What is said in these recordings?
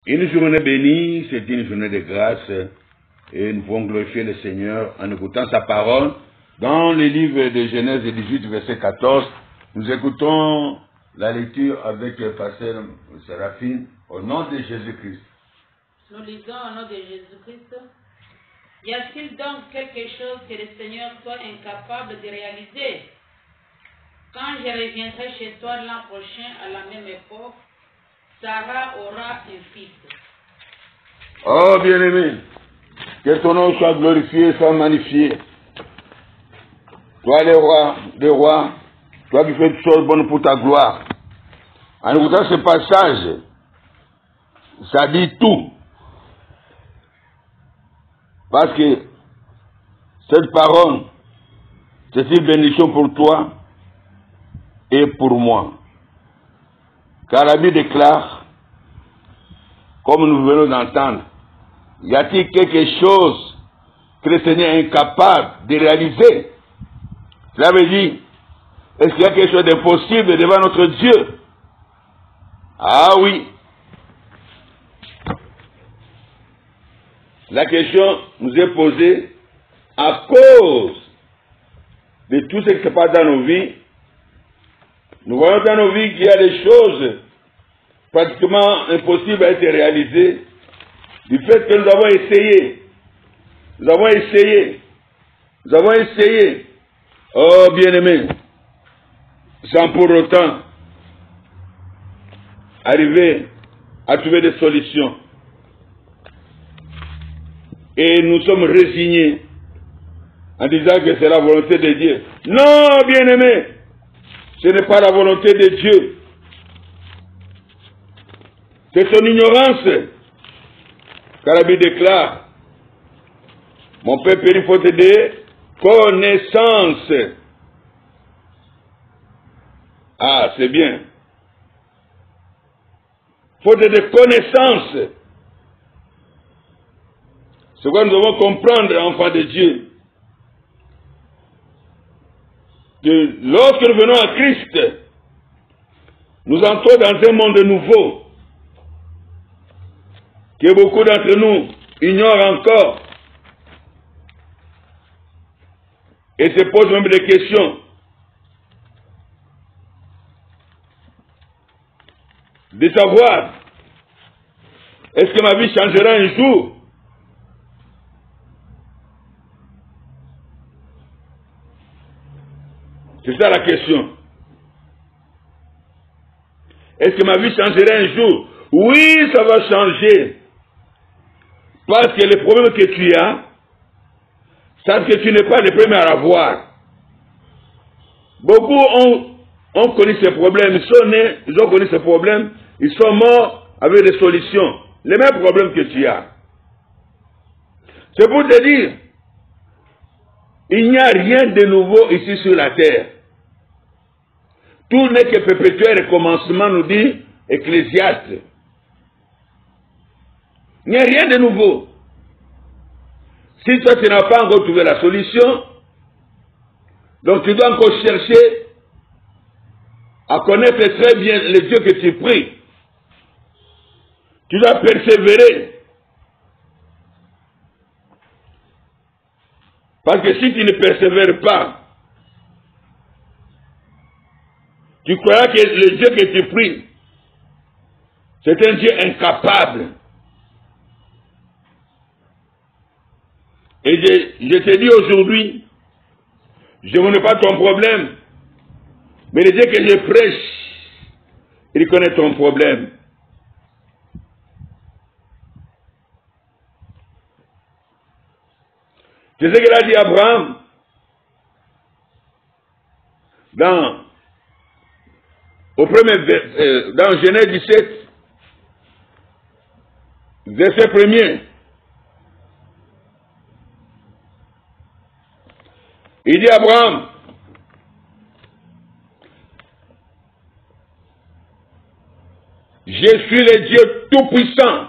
Une journée bénie, c'est une journée de grâce et nous pouvons glorifier le Seigneur en écoutant sa parole. Dans le livre de Genèse 18, verset 14, nous écoutons la lecture avec le pasteur Séraphine au nom de Jésus-Christ. Nous lisons au nom de Jésus-Christ. Y a-t-il donc quelque chose que le Seigneur soit incapable de réaliser? Quand je reviendrai chez toi l'an prochain à la même époque, Sarah aura un fils. Oh bien-aimé, que ton nom soit glorifié, soit magnifié. Toi le roi, toi qui fais toutes choses bonnes pour ta gloire. En écoutant ce passage, ça dit tout. Parce que cette parole, c'est une bénédiction pour toi et pour moi. Car la Bible déclare, comme nous venons d'entendre, y a-t-il quelque chose que le Seigneur est incapable de réaliser? Cela veut dire, est-ce qu'il y a quelque chose d'impossible devant notre Dieu? Ah oui. La question nous est posée à cause de tout ce qui se passe dans nos vies. Nous voyons dans nos vies qu'il y a des choses pratiquement impossibles à être réalisées du fait que nous avons essayé. Nous avons essayé. Nous avons essayé. Oh bien-aimé, sans pour autant arriver à trouver des solutions. Et nous sommes résignés en disant que c'est la volonté de Dieu. Non, bien-aimé, ce n'est pas la volonté de Dieu. C'est ton ignorance. Car la Bible déclare, mon Père périt faute de connaissance. Ah, c'est bien. Faute de connaissance. C'est quoi nous devons comprendre, enfants de Dieu, que lorsque nous venons à Christ, nous entrons dans un monde nouveau, que beaucoup d'entre nous ignorent encore, et se posent même des questions. De savoir, est-ce que ma vie changera un jour? C'est ça la question. Est-ce que ma vie changera un jour? Oui, ça va changer. Parce que les problèmes que tu as, c'est que tu n'es pas le premier à l'avoir. Beaucoup ont connu ces problèmes. Ils sont nés, ils ont connu ces problèmes. Ils sont morts avec des solutions. Les mêmes problèmes que tu as. C'est pour te dire, il n'y a rien de nouveau ici sur la terre. Tout n'est que perpétuel recommencement, nous dit Ecclésiaste. Il n'y a rien de nouveau. Si toi tu n'as pas encore trouvé la solution, donc tu dois encore chercher à connaître très bien le Dieu que tu pries. Tu dois persévérer. Parce que si tu ne persévères pas, tu croiras que le Dieu que tu pries, c'est un Dieu incapable. Et je te dis aujourd'hui, je ne connais pas ton problème, mais le Dieu que je prêche, il connaît ton problème. C'est ce qu'il a dit à Abraham dans Genèse 17, verset 1er. Il dit à Abraham, je suis le Dieu tout-puissant.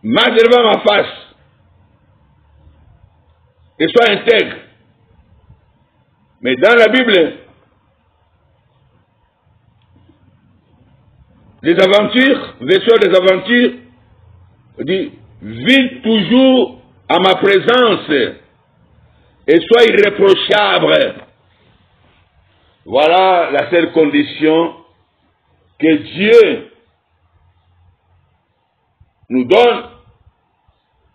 Marche devant ma face et sois intègre. Mais dans la Bible, des aventures, vaisseau des aventures, dit, vis toujours à ma présence et sois irréprochable. Voilà la seule condition que Dieu nous donne,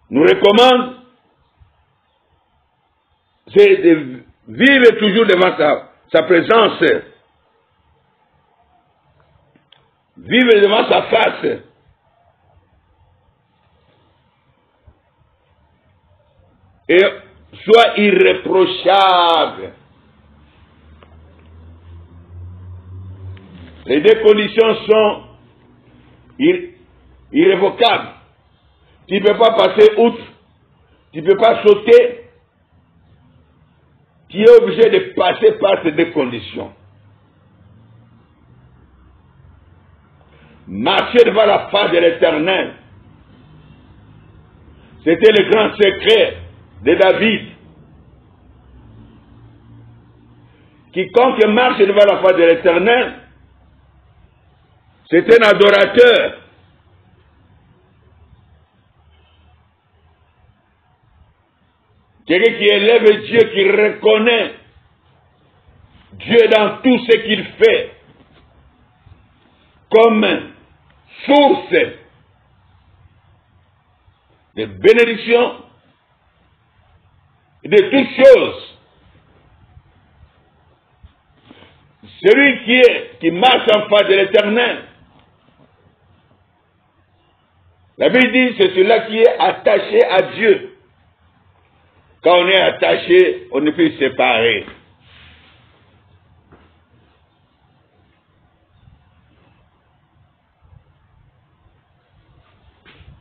nous recommande, c'est de vivre toujours devant sa présence, vivre devant sa face. Et sois irréprochable. Les deux conditions sont irrévocables. Tu ne peux pas passer outre, tu ne peux pas sauter. Tu es obligé de passer par ces deux conditions. Marcher devant la face de l'Éternel. C'était le grand secret de David. Quiconque marche devant la face de l'Éternel, c'est un adorateur. Quelqu'un qui élève Dieu, qui reconnaît Dieu dans tout ce qu'il fait comme source de bénédiction et de toutes choses. Celui qui marche en face de l'Éternel, la Bible dit c'est celui-là qui est attaché à Dieu. Quand on est attaché, on ne peut se séparer.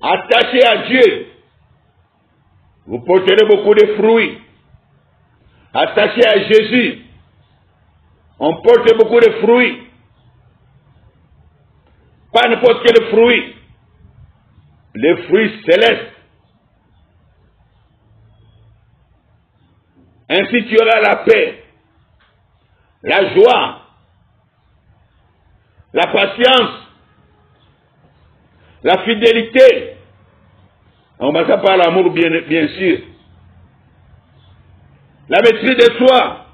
Attaché à Dieu, vous porterez beaucoup de fruits. Attaché à Jésus, on porte beaucoup de fruits. Pas n'importe quel fruit. Les fruits célestes. Ainsi tu auras la paix, la joie, la patience, la fidélité. On va par l'amour bien sûr. La maîtrise de soi,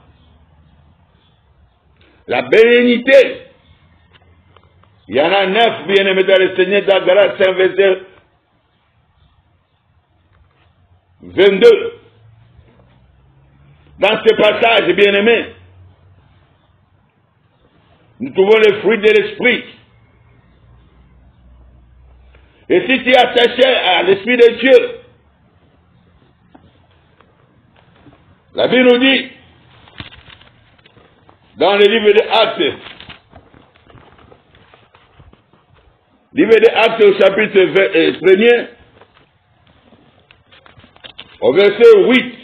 la bénignité. Il y en a 9 bien-aimés dans le Seigneur, dans Galates 5, verset 22. Dans ce passage, bien-aimés, nous trouvons les fruits de l'esprit. Et si tu es attaché à l'esprit de Dieu, la Bible nous dit, dans le livre des Actes, au chapitre 1er, au verset 8,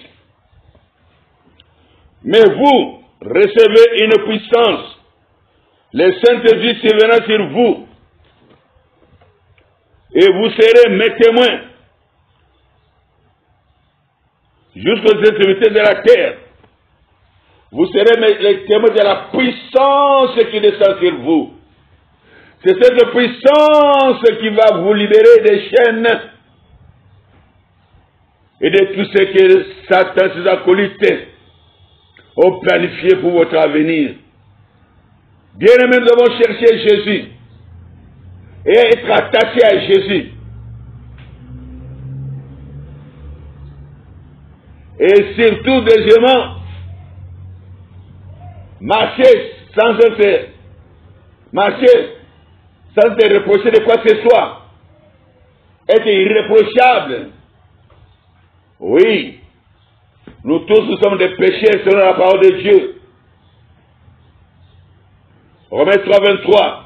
mais vous recevez une puissance, le Saint-Esprit surviendra sur vous, et vous serez mes témoins jusqu'aux extrémités de la terre. Vous serez les témoins de la puissance qui descend sur vous. C'est cette puissance qui va vous libérer des chaînes et de tout ce que Satan, ses acolytes, ont planifié pour votre avenir. Bien-aimés, nous devons chercher Jésus et être attachés à Jésus. Et surtout, deuxièmement, marcher sans te reprocher de quoi que ce soit. Être irréprochable. Oui. Nous tous, nous sommes des pécheurs selon la parole de Dieu. Romains 3, 23.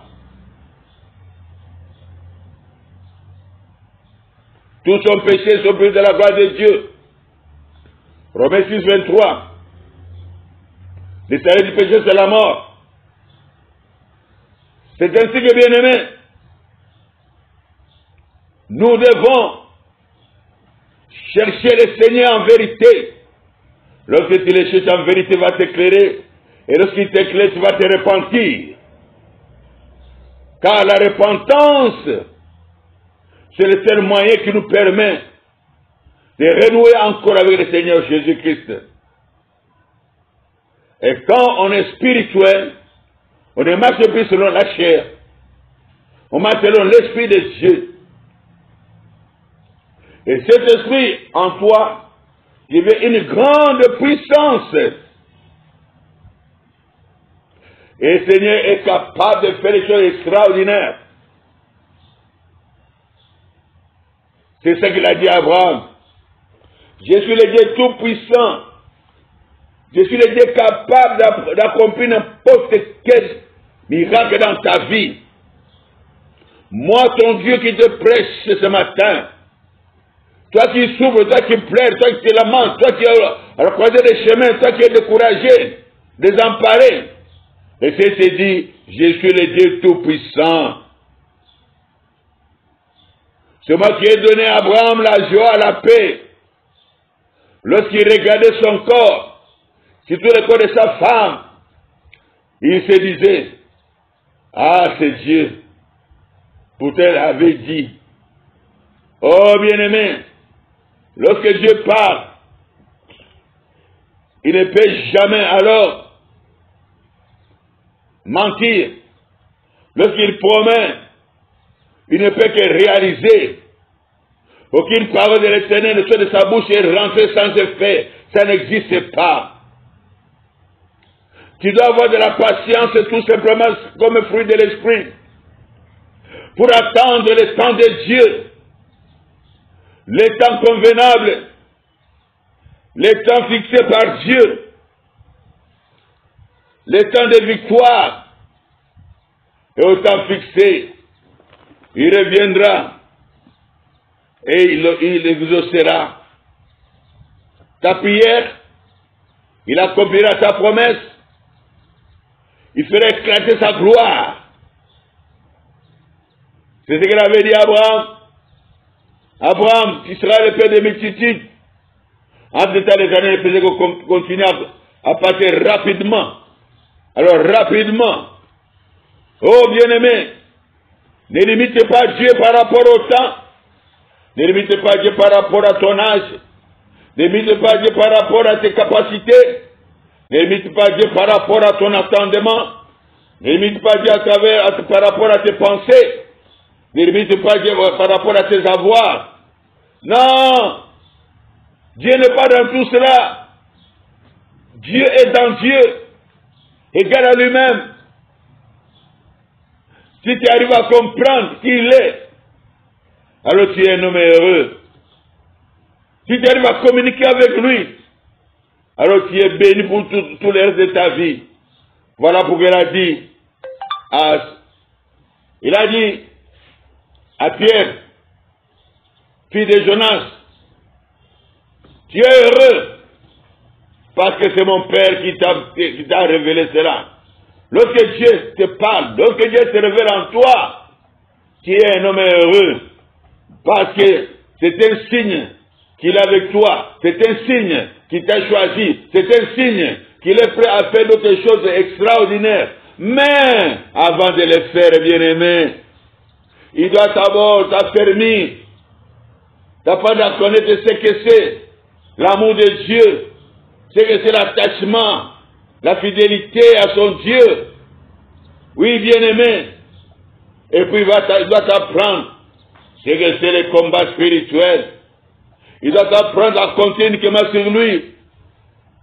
Tous sont péchés, sont privés de la gloire de Dieu. Romains 6, 23. Le salaire du péché, c'est la mort. C'est ainsi que, bien-aimés, nous devons chercher le Seigneur en vérité. Lorsque tu le cherches en vérité, il va t'éclairer. Et lorsqu'il t'éclaire, tu vas te repentir. Car la repentance, c'est le seul moyen qui nous permet de renouer encore avec le Seigneur Jésus-Christ. Et quand on est spirituel, on ne marche plus selon la chair, on marche selon l'Esprit de Dieu. Et cet esprit en toi, il veut une grande puissance. Et le Seigneur est capable de faire des choses extraordinaires. C'est ce qu'il a dit à Abraham. Je suis le Dieu tout-puissant. Je suis le Dieu capable d'accomplir n'importe quel miracle dans ta vie. Moi, ton Dieu qui te prêche ce matin, toi qui souffres, toi qui pleures, toi qui te lamentes, toi qui as croisé des chemins, toi qui es découragé, désemparé. Et c'est dit, je suis le Dieu tout-puissant. C'est moi qui ai donné à Abraham la joie, la paix. Lorsqu'il regardait son corps, surtout le corps de sa femme, il se disait, ah, c'est Dieu. Pourtant, elle avait dit, oh bien-aimé, lorsque Dieu parle, il ne peut jamais alors mentir. Lorsqu'il promet, il ne peut que réaliser. Aucune parole de l'Éternel ne soit de sa bouche et rentrer sans effet. Ça n'existe pas. Tu dois avoir de la patience tout simplement comme fruit de l'esprit pour attendre le temps de Dieu, le temps convenable, le temps fixé par Dieu, le temps de victoire. Et au temps fixé, il reviendra et il exaucera ta prière, il accomplira ta promesse, il fera éclater sa gloire. C'est ce qu'il avait dit à Abraham. Abraham, tu seras le père des multitudes. En des années, il faisait qu'on continue à passer rapidement. Alors rapidement, oh bien-aimé, ne limite pas Dieu par rapport au temps. Ne limite pas Dieu par rapport à ton âge. Ne limite pas Dieu par rapport à tes capacités. Ne limite pas Dieu par rapport à ton attendement. Ne limite pas Dieu par rapport à tes pensées. Ne limite pas Dieu par rapport à tes avoirs. Non! Dieu n'est pas dans tout cela. Dieu est dans Dieu. Égal à lui-même. Si tu arrives à comprendre qui il est, alors tu es un homme heureux. Si tu arrives à communiquer avec lui, alors tu es béni pour tout le reste de ta vie. Voilà pourquoi il a dit à Pierre, fils de Jonas, tu es heureux parce que c'est mon Père qui t'a révélé cela. Lorsque Dieu te parle, lorsque Dieu se révèle en toi, tu es un homme heureux. Parce que c'est un signe qu'il est avec toi. C'est un signe qu'il t'a choisi. C'est un signe qu'il est prêt à faire d'autres choses extraordinaires. Mais, avant de les faire, bien-aimé, il doit d'abord t'affermir. D'apprendre à connaître ce que c'est l'amour de Dieu. Ce que c'est l'attachement, la fidélité à son Dieu. Oui, bien-aimé. Et puis, il doit t'apprendre ce que c'est le combat spirituel. Il doit t'apprendre à compter uniquement sur lui.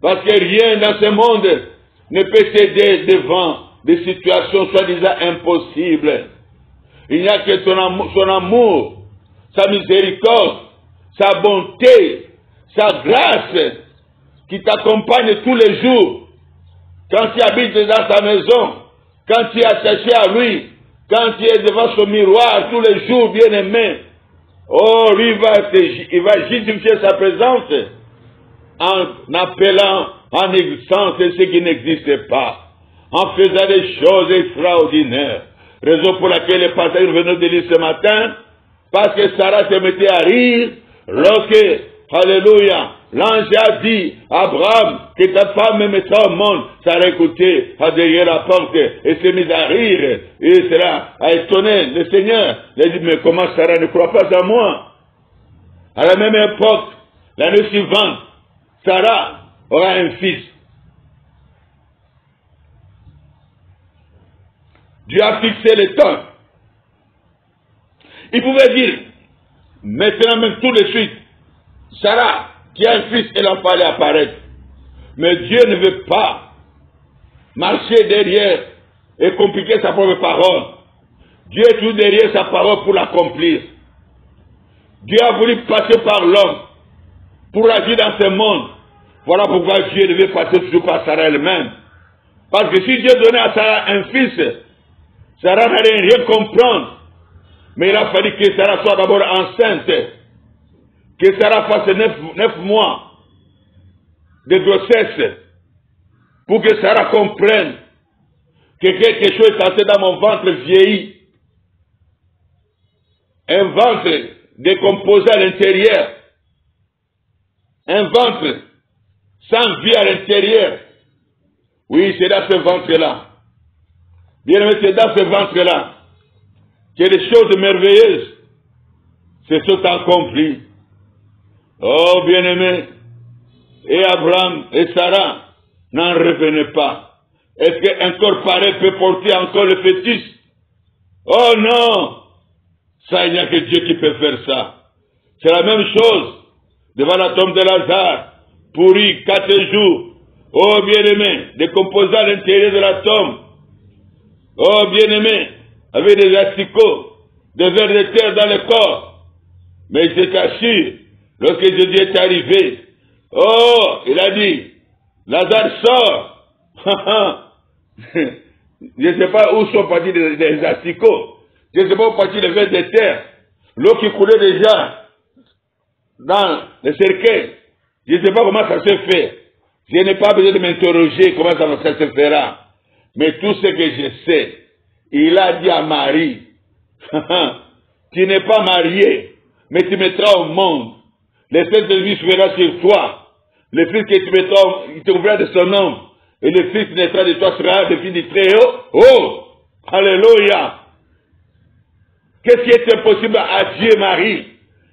Parce que rien dans ce monde ne peut céder devant des situations soi-disant impossibles. Il n'y a que son amour, sa miséricorde, sa bonté, sa grâce qui t'accompagne tous les jours. Quand tu habites dans ta maison, quand tu es attaché à lui, quand tu es devant son miroir tous les jours, bien-aimé, oh, lui il va justifier sa présence en appelant, en existant ce qui n'existe pas, en faisant des choses extraordinaires. Raison pour laquelle les passages venus de lire ce matin, parce que Sarah se mettait à rire lorsque, alléluia, l'ange a dit à Abraham que ta femme me mettra au monde. Sarah a écouté à derrière la porte et s'est mise à rire. Et cela a étonné le Seigneur. Il a dit, mais comment Sarah ne croit pas à moi? À la même époque, l'année suivante, Sarah aura un fils. Dieu a fixé le temps. Il pouvait dire, maintenant même tout de suite, Sarah, qui a un fils, elle en fallait apparaître. Mais Dieu ne veut pas marcher derrière et compliquer sa propre parole. Dieu est toujours derrière sa parole pour l'accomplir. Dieu a voulu passer par l'homme pour agir dans ce monde. Voilà pourquoi Dieu devait passer toujours par Sarah elle-même. Parce que si Dieu donnait à Sarah un fils, Sarah n'allait rien comprendre. Mais il a fallu que Sarah soit d'abord enceinte. Que Sarah fasse 9 mois de grossesse. Pour que Sarah comprenne que quelque chose est entré dans mon ventre vieilli. Un ventre décomposé à l'intérieur. Un ventre sans vie à l'intérieur. Oui, c'est dans ce ventre-là. Bien aimé, c'est dans ce ventre-là que les choses merveilleuses se sont accomplies. Oh, bien-aimé, et Abraham et Sarah n'en revenaient pas. Est-ce qu'un corps pareil peut porter encore le fœtus? Oh non! Ça, il n'y a que Dieu qui peut faire ça. C'est la même chose devant la tombe de Lazare, pourri 4 jours. Oh, bien-aimé, décomposé à l'intérieur de la tombe. Oh, bien-aimé, avec des asticots, des vers de terre dans le corps. Mais je t'assure, lorsque Jésus est arrivé, oh, il a dit, Lazare sort. Je ne sais pas où sont partis des asticots. Je ne sais pas où sont partis les vers de terre. L'eau qui coulait déjà dans le cercueil. Je ne sais pas comment ça se fait. Je n'ai pas besoin de m'interroger comment ça se fera. Mais tout ce que je sais, il a dit à Marie, tu n'es pas marié, mais tu mettras au monde. L'Esprit de Dieu sera sur toi. Le fils que tu mettras, il te ouvrira de son nom. Et le fils qui naîtra de toi sera le fils du Très-Haut. Oh! Alléluia! Qu'est-ce qui est impossible à Dieu, Marie?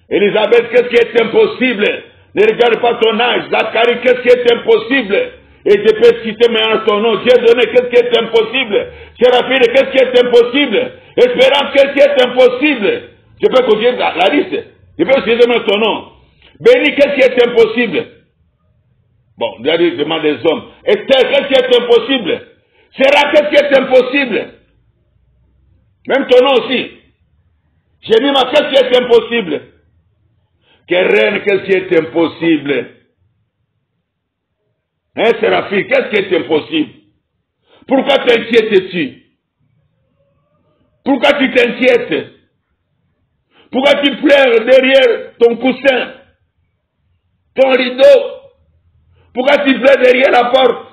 Élisabeth, qu'est-ce qui est impossible? Ne regarde pas ton âge. Zacharie, qu'est-ce qui est impossible? Et je peux citer maintenant ton nom. Dieu donné, qu'est-ce qui est impossible? Séraphine, qu'est-ce qui est impossible? Espérance, qu'est-ce qui est impossible? Je peux continuer la liste. Je peux citer maintenant ton nom. Béni, qu'est-ce qui est impossible? Bon, regardez, demande des hommes. Esther, qu'est-ce qui est impossible? Sarah, qu'est-ce qui est impossible? Même ton nom aussi. Jérémie, qu'est-ce qui est impossible? Keren, qu'est-ce qui est impossible? Hein, Séraphine, qu'est-ce qui est impossible? Pourquoi t'inquiètes-tu? Pourquoi tu t'inquiètes? Pourquoi tu pleures derrière ton coussin, ton rideau? Pourquoi tu pleures derrière la porte?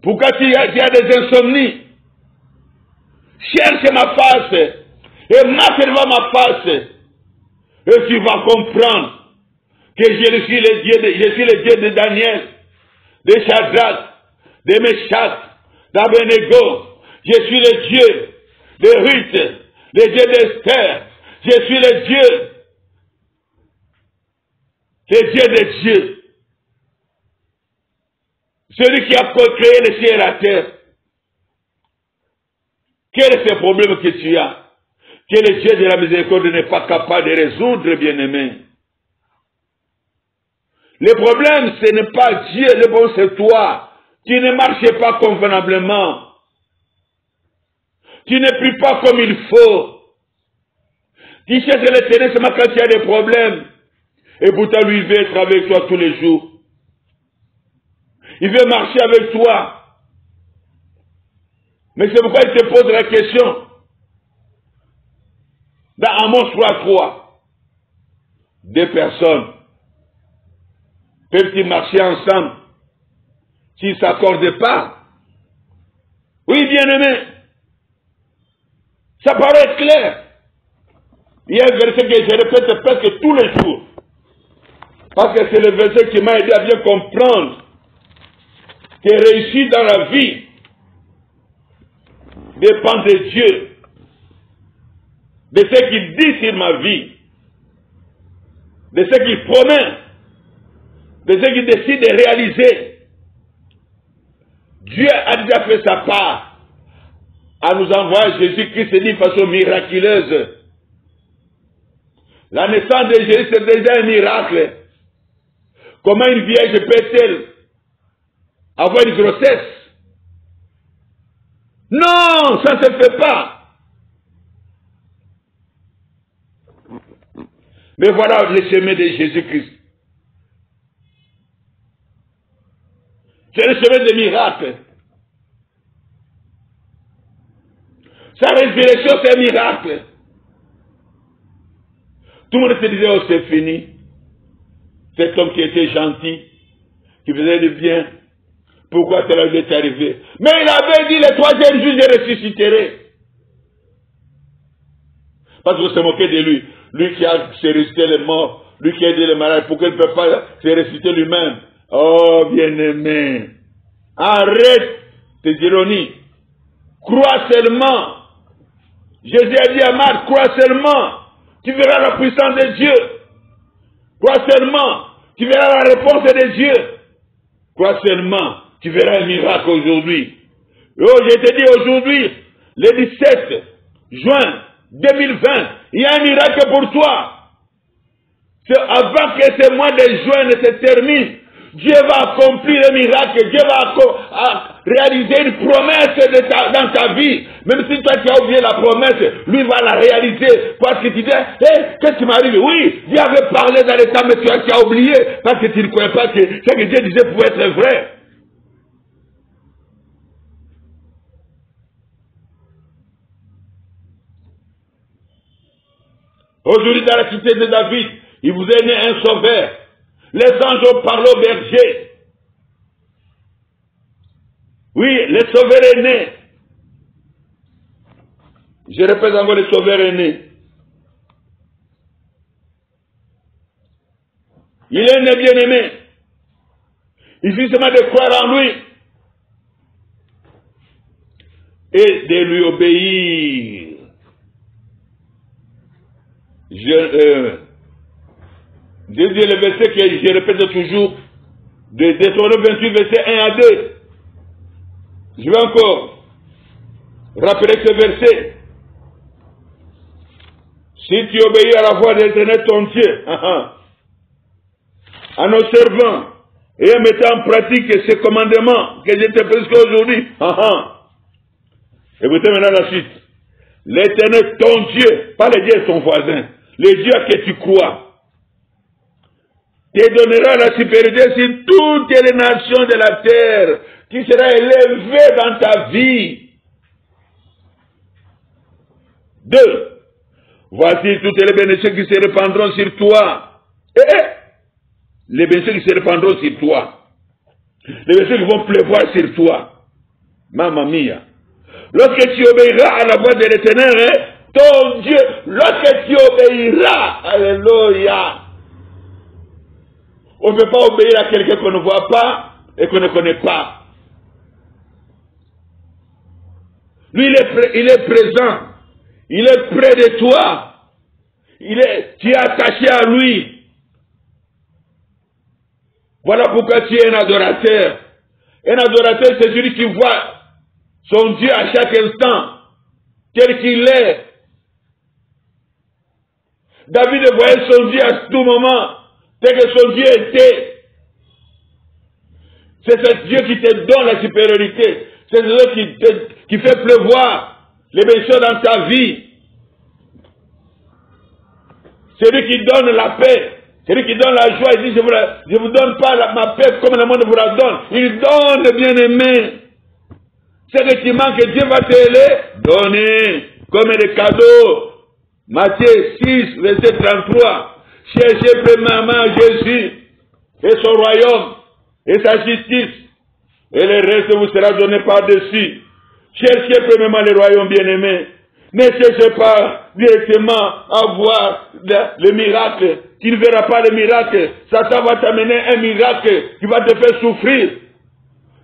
Pourquoi tu as des insomnies? Cherche ma face et marche devant ma face. Et tu vas comprendre que je suis le Dieu de Daniel, de Shadrach, de Meshach, d'Abednego. Je suis le Dieu de Ruth, le Dieu d'Esther. Je suis le Dieu des dieux. Celui qui a créé le ciel et la terre. Quel est ce problème que tu as? Que le Dieu de la miséricorde n'est pas capable de résoudre, bien-aimé. Le problème, ce n'est pas Dieu, le problème, c'est toi. Tu ne marches pas convenablement. Tu ne pries pas comme il faut. Tu cherches l'Éternel seulement quand il y a des problèmes. Et pourtant, lui, il veut être avec toi tous les jours. Il veut marcher avec toi. Mais c'est pourquoi il te pose la question. Dans Amos 3:3, 2 personnes peuvent-ils marcher ensemble s'ils ne s'accordent pas? Oui, bien-aimé. Ça paraît clair. Il y a un verset que je répète presque tous les jours. Parce que c'est le verset qui m'a aidé à bien comprendre que réussir dans la vie dépend de Dieu, de ce qu'il dit sur ma vie, de ce qu'il promet, de ce qu'il décide de réaliser. Dieu a déjà fait sa part à nous envoyer Jésus-Christ d'une façon miraculeuse. La naissance de Jésus, c'est déjà un miracle. Comment une vierge peut-elle avoir une grossesse? Non, ça ne se fait pas. Mais voilà le chemin de Jésus-Christ. C'est le chemin des miracles. Sa résurrection, c'est un miracle. Tout le monde se disait, oh, c'est fini. Cet homme qui était gentil, qui faisait du bien, pourquoi cela lui est arrivé? Mais il avait dit, le troisième jour, je ressusciterai. Parce qu'on se moquait de lui. Lui qui a ressuscité les morts, lui qui a aidé les malades, pourquoi il ne peut pas se ressusciter lui-même? Oh, bien-aimé, arrête tes ironies. Crois seulement. Jésus a dit à Marc, crois seulement. Tu verras la puissance de Dieu. Crois seulement. Tu verras la réponse de Dieu. Crois seulement. Tu verras un miracle aujourd'hui. Oh, je te dis aujourd'hui, le 17 juin 2020, il y a un miracle pour toi. Avant que ce mois de juin ne se termine, Dieu va accomplir le miracle. Dieu va réaliser une promesse dans ta vie. Même si toi tu as oublié la promesse, lui va la réaliser. Parce que tu dis, qu'est-ce qui m'arrive? Oui, Dieu avait parlé dans le temps, mais tu as oublié. Parce que tu ne croyais pas que ce que Dieu disait pouvait être vrai. Aujourd'hui, dans la cité de David, il vous est né un sauveur. Les anges ont parlé au berger. Oui, le sauveur est né. Je répète encore, le sauveur est né. Il est né bien-aimé. Il suffit seulement de croire en lui et de lui obéir. Je dis le verset que je répète toujours, de Deutéronome 28, verset 1 à 2. Je vais encore rappeler ce verset. Si tu obéis à la voix de l'Éternel ton Dieu, en observant et en mettant en pratique ces commandements que je te prescris aujourd'hui, écoutez maintenant la suite. L'Éternel ton Dieu, pas le Dieu de ton voisin, le Dieu à qui tu crois, te donnera la supériorité sur toutes les nations de la terre, qui sera élevé dans ta vie. 2. Voici toutes les bénédictions qui se répandront sur toi. Les bénédictions qui se répandront sur toi. Les bénédictions qui vont pleuvoir sur toi. Mamma mia. Lorsque tu obéiras à la voix de l'Éternel, ton Dieu, lorsque tu obéiras, alléluia. On ne peut pas obéir à quelqu'un qu'on ne voit pas et qu'on ne connaît pas. Lui, il est présent. Il est près de toi. Tu es attaché à lui. Voilà pourquoi tu es un adorateur. Un adorateur, c'est celui qui voit son Dieu à chaque instant, tel qu'il est. David voyait son Dieu à tout moment, tel que son Dieu était. C'est ce Dieu qui te donne la supériorité. C'est ce Dieu qui fait pleuvoir les bénédictions dans ta vie. C'est lui qui donne la paix. C'est lui qui donne la joie. Il dit, je vous donne pas ma paix comme le monde vous la donne. Il donne, bien-aimé. C'est que tu manques, Dieu va te donner comme des cadeaux. Matthieu 6, verset 33. Cherchez premièrement Jésus et son royaume et sa justice. Et le reste vous sera donné par-dessus. Cherchez premièrement le royaume bien-aimé. Ne cherche pas directement à voir le miracle. Tu ne verras pas le miracle. Satan va t'amener un miracle qui va te faire souffrir.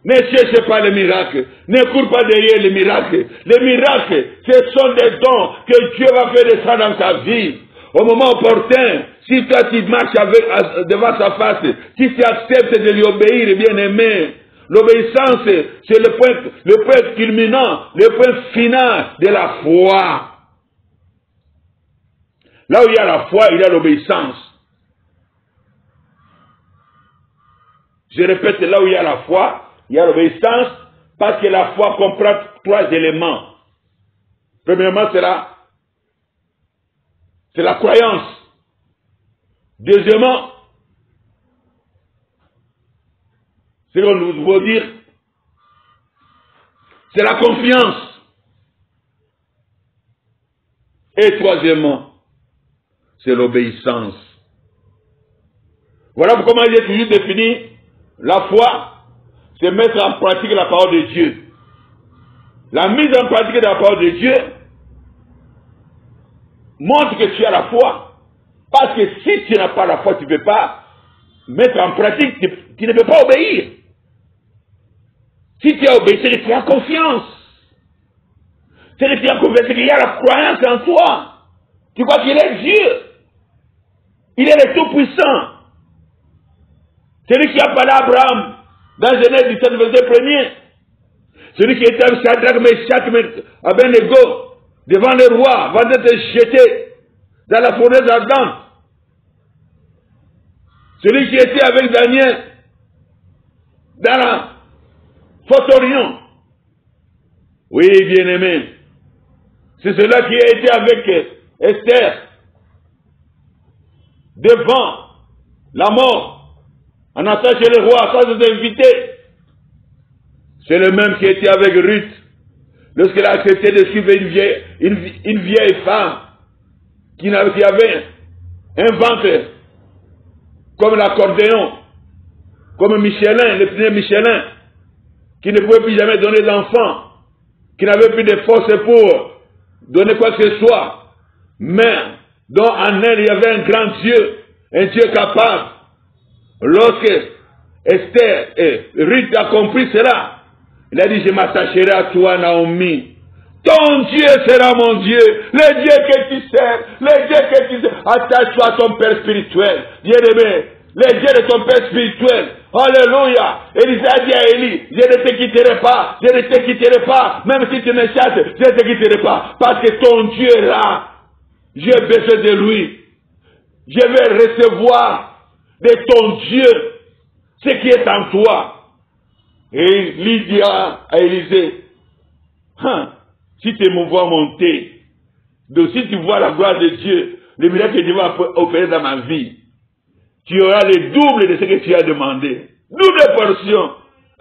Ne cherche pas le miracle. Ne cours pas derrière le miracle. Les miracles, ce sont des dons que Dieu va faire descendre dans ta vie. Au moment opportun, si toi tu marches devant sa face, si tu acceptes de lui obéir, bien-aimé, l'obéissance, c'est le point culminant, le point final de la foi. Là où il y a la foi, il y a l'obéissance. Je répète, là où il y a la foi, il y a l'obéissance, parce que la foi comprend 3 éléments. Premièrement, c'est la croyance. Deuxièmement, c'est ce qu'on veut dire, c'est la confiance. Et troisièmement, c'est l'obéissance. Voilà comment j'ai toujours défini la foi, c'est mettre en pratique la parole de Dieu. La mise en pratique de la parole de Dieu montre que tu as la foi. Parce que si tu n'as pas la foi, tu ne peux pas mettre en pratique, tu ne peux pas obéir. Si tu as obéi, c'est que tu as confiance. C'est que tu as confiance, c'est qu'il y a la croyance en toi. Tu crois qu'il est Dieu. Il est le Tout-Puissant. Celui qui a parlé à Abraham dans Genèse 17, verset 1er. Celui qui était avec Shadrach, Meshach, Abednego devant le roi avant d'être jeté dans la fournaise ardente. Celui qui était avec Daniel dans la Photorion. Oui, bien-aimé. C'est celui qui a été avec Esther devant la mort en entrant chez le roi sans être invité. C'est le même qui était avec Ruth lorsqu'elle a accepté de suivre une vieille femme qui avait un ventre comme l'accordéon, comme Michelin, le pneu Michelin, qui ne pouvait plus jamais donner d'enfant, qui n'avait plus de force pour donner quoi que ce soit, mais dont en elle il y avait un grand Dieu, un Dieu capable. Lorsque Esther et Ruth a compris cela, il a dit, je m'attacherai à toi, Naomi. Ton Dieu sera mon Dieu, le Dieu que tu sers, le Dieu que tu sers. Attache-toi à ton Père spirituel, bien-aimé, le Dieu de ton Père spirituel. Alléluia. Élisée a dit à Élie, je ne te quitterai pas, je ne te quitterai pas, même si tu me chasses, je ne te quitterai pas, parce que ton Dieu est là. J'ai besoin de lui. Je vais recevoir de ton Dieu ce qui est en toi. Et il dit à Élisée, si tu me vois monter, donc si tu vois la gloire de Dieu, le miracle que Dieu va opérer dans ma vie, tu auras le double de ce que tu as demandé. Double portion.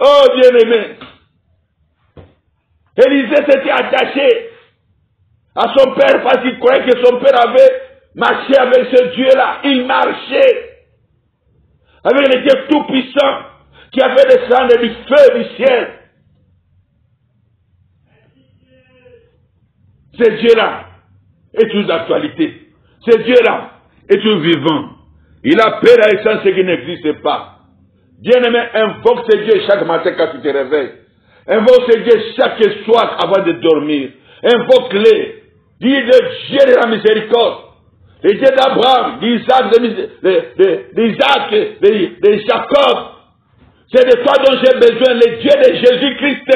Oh bien-aimé. Élisée s'était attaché à son père parce qu'il croyait que son père avait marché avec ce Dieu-là. Il marchait avec le Dieu tout-puissant qui a fait descendre du feu du ciel. Ce Dieu-là est toujours d'actualité. Ce Dieu-là est toujours vivant. Il a peur avec ça ce qui n'existe pas. Bien-aimé, invoque ce Dieu chaque matin quand tu te réveilles. Invoque ce Dieu chaque soir avant de dormir. Invoque-le. Dis le Dieu de la miséricorde. Le Dieu d'Abraham, d'Isaac, de Jacob. C'est de toi dont j'ai besoin, le Dieu de Jésus-Christ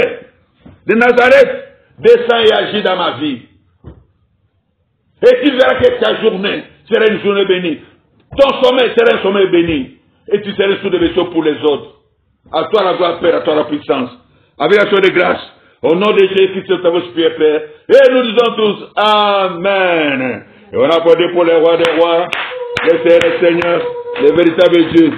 de Nazareth. Descends et agis dans ma vie. Et tu verras que ta journée sera une journée bénie. Ton sommeil sera un sommeil béni. Et tu seras sous de vaisseaux pour les autres. À toi la gloire, Père, à toi la puissance. Avec la de grâce. Au nom de Jésus-Christ, nous t'avons supplié, Père. Et nous disons tous Amen. Et on a applaudi pour les rois des rois, le Seigneur, le véritable Dieu.